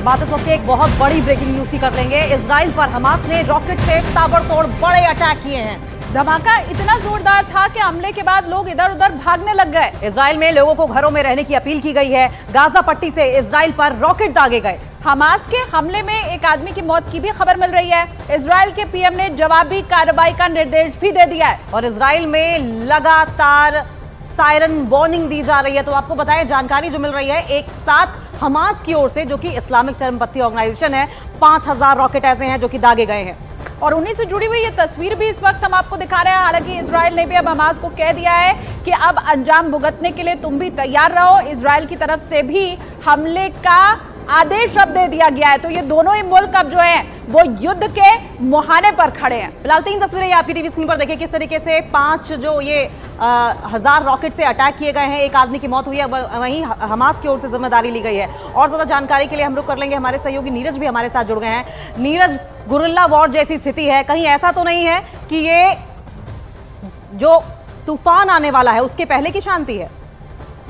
और बात इस वक्त एक बहुत बड़ी ब्रेकिंग न्यूज की कर लेंगे। इजराइल पर हमास ने रॉकेट से ताबड़तोड़ बड़े अटैक किए हैं। धमाका इतना जोरदार था कि हमले के बाद लोग इधर उधर भागने लग गए। इजराइल में लोगों को घरों में रहने की अपील की गई है। गाजा पट्टी से इजराइल पर रॉकेट दागे गए। हमास के हमले में एक आदमी की मौत की भी खबर मिल रही है। इजराइल के पीएम ने जवाबी कार्रवाई का निर्देश भी दे दिया है और इजराइल में लगातार सायरन वार्निंग दी जा रही है। तो आपको बताएं, जानकारी जो मिल रही है, एक साथ हमास की ओर से, जो कि इस्लामिक चरमपंथी ऑर्गेनाइजेशन है, 5000 रॉकेट ऐसे हैं जो कि दागे गए हैं। और उन्हीं से जुड़ी हुई ये तस्वीर भी इस वक्त हम आपको दिखा रहे हैं। हालांकि इजराइल ने भी अब हमास को कह दिया है कि अब अंजाम भुगतने के लिए तुम भी तैयार रहो। इजराइल की तरफ से भी हमले का आदेश अब दे दिया गया है। तो ये दोनों ही मुल्क अब जो है वो युद्ध के मुहाने पर खड़े हैं। फिलहाल 3 तस्वीरें ये आपकी टीवी स्क्रीन पर देखिए, किस तरीके से 5 जो ये 1000 रॉकेट से अटैक किए गए हैं। एक आदमी की मौत हुई है, वहीं हमास की ओर से जिम्मेदारी ली गई है। और ज्यादा जानकारी के लिए हम रुक कर लेंगे, हमारे सहयोगी नीरज भी हमारे साथ जुड़ गए हैं। नीरज, गुरिल्ला वॉर जैसी स्थिति है, कहीं ऐसा तो नहीं है कि ये जो तूफान आने वाला है उसके पहले की शांति है?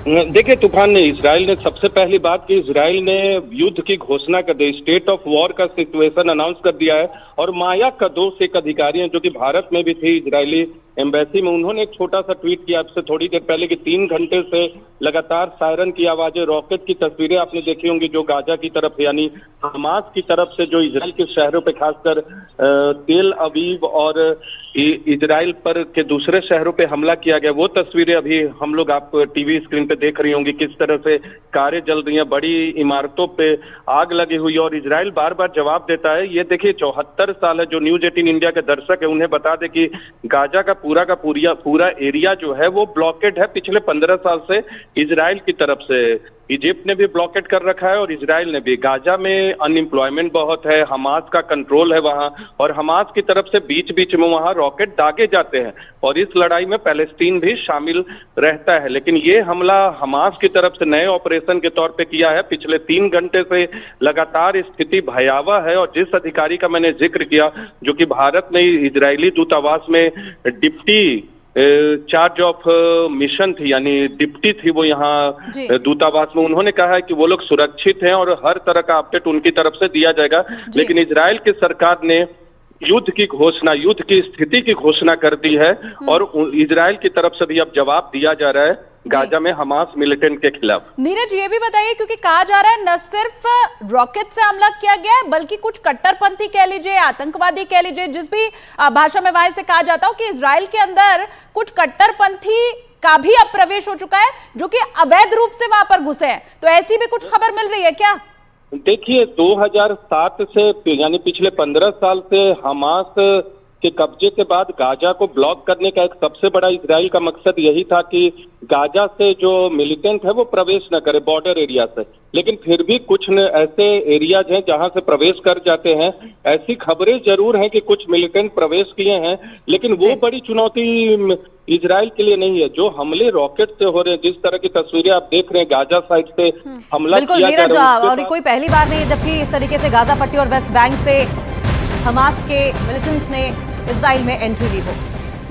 देखिए, तूफान ने, इजराइल ने सबसे पहली बात कि इजराइल ने युद्ध की घोषणा कर दी, स्टेट ऑफ वॉर का सिचुएशन अनाउंस कर दिया है। और माया कदोस एक अधिकारी हैं जो कि भारत में भी थे, इजरायली एम्बेसी में, उन्होंने एक छोटा सा ट्वीट किया आपसे थोड़ी देर पहले कि 3 घंटे से लगातार सायरन की आवाजें, रॉकेट की तस्वीरें आपने देखी होंगी जो गाजा की तरफ यानी हमास की तरफ से जो इजराइल के शहरों पे, खासकर तेल अवीव और इजराइल पर के दूसरे शहरों पे हमला किया गया, वो तस्वीरें अभी हम लोग आप टीवी स्क्रीन पे देख रही होंगी। किस तरह से कारें जल रही हैं, बड़ी इमारतों पे आग लगी हुई है और इजराइल बार बार जवाब देता है। ये देखिए, 74 साल है, जो न्यूज 18 इंडिया के दर्शक है उन्हें बता दें कि गाजा का पूरा एरिया जो है वो ब्लॉकेड है पिछले 15 साल से इजराइल की तरफ से। इजिप्ट ने भी ब्लॉकेट कर रखा है और इजराइल ने भी। गाजा में अनएम्प्लॉयमेंट बहुत है, हमास का कंट्रोल है वहां, और हमास की तरफ से बीच बीच में वहां रॉकेट दागे जाते हैं और इस लड़ाई में पैलेस्टीन भी शामिल रहता है। लेकिन ये हमला हमास की तरफ से नए ऑपरेशन के तौर पे किया है। पिछले 3 घंटे से लगातार स्थिति भयावह है और जिस अधिकारी का मैंने जिक्र किया, जो कि भारत में इजरायली दूतावास में डिप्टी चार्ज ऑफ मिशन थी, यानी डिप्टी थी वो यहाँ दूतावास में, उन्होंने कहा है कि वो लोग सुरक्षित हैं और हर तरह का अपडेट उनकी तरफ से दिया जाएगा। लेकिन इजराइल की सरकार ने युद्ध की स्थिति की घोषणा कर दी है और इजराइल की तरफ से भी अब जवाब दिया जा रहा है गाजा में हमास मिलिटेंट के खिलाफ। नीरज, ये भी बताइए, क्योंकि कहा जा रहा है न सिर्फ रॉकेट से हमला किया गया है बल्कि कुछ कट्टरपंथी कह लीजिए, आतंकवादी कह लीजिए, जिस भी भाषा में वहां से कहा जाता हो, कि इजराइल के अंदर कुछ कट्टरपंथी का भी अब प्रवेश हो चुका है जो कि अवैध रूप से वहां पर घुसे हैं। तो ऐसी भी कुछ खबर मिल रही है क्या? देखिए, 2007 से यानी पिछले 15 साल से हमास के कब्जे के बाद गाजा को ब्लॉक करने का एक सबसे बड़ा इजराइल का मकसद यही था कि गाजा से जो मिलिटेंट है वो प्रवेश न करे बॉर्डर एरिया से। लेकिन फिर भी कुछ ऐसे एरियाज हैं जहां से प्रवेश कर जाते हैं। ऐसी खबरें जरूर हैं कि कुछ मिलिटेंट प्रवेश किए हैं, लेकिन वो बड़ी चुनौती इजराइल के लिए नहीं है। जो हमले रॉकेट से हो रहे हैं, जिस तरह की तस्वीरें आप देख रहे हैं, गाजा साइड से हमला किया जा रहा है, और कोई पहली बार नहीं, जबकि इस तरीके से गाजा पट्टी और वेस्ट बैंक से हमास के मिलिटेंट्स ने इजराइल में एंट्री दी हो।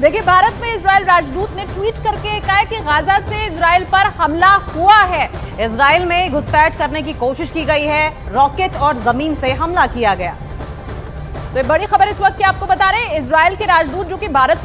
देखिए, भारत में इजराइल राजदूत ने ट्वीट करके कहा है कि गाजा से इजराइल पर हमला हुआ है। इजराइल में घुसपैठ करने की कोशिश की गई है, रॉकेट और जमीन से हमला किया गया। तो बड़ी खबर इस वक्त की आपको बता रहे हैं, इजराइल के राजदूत जो कि भारत में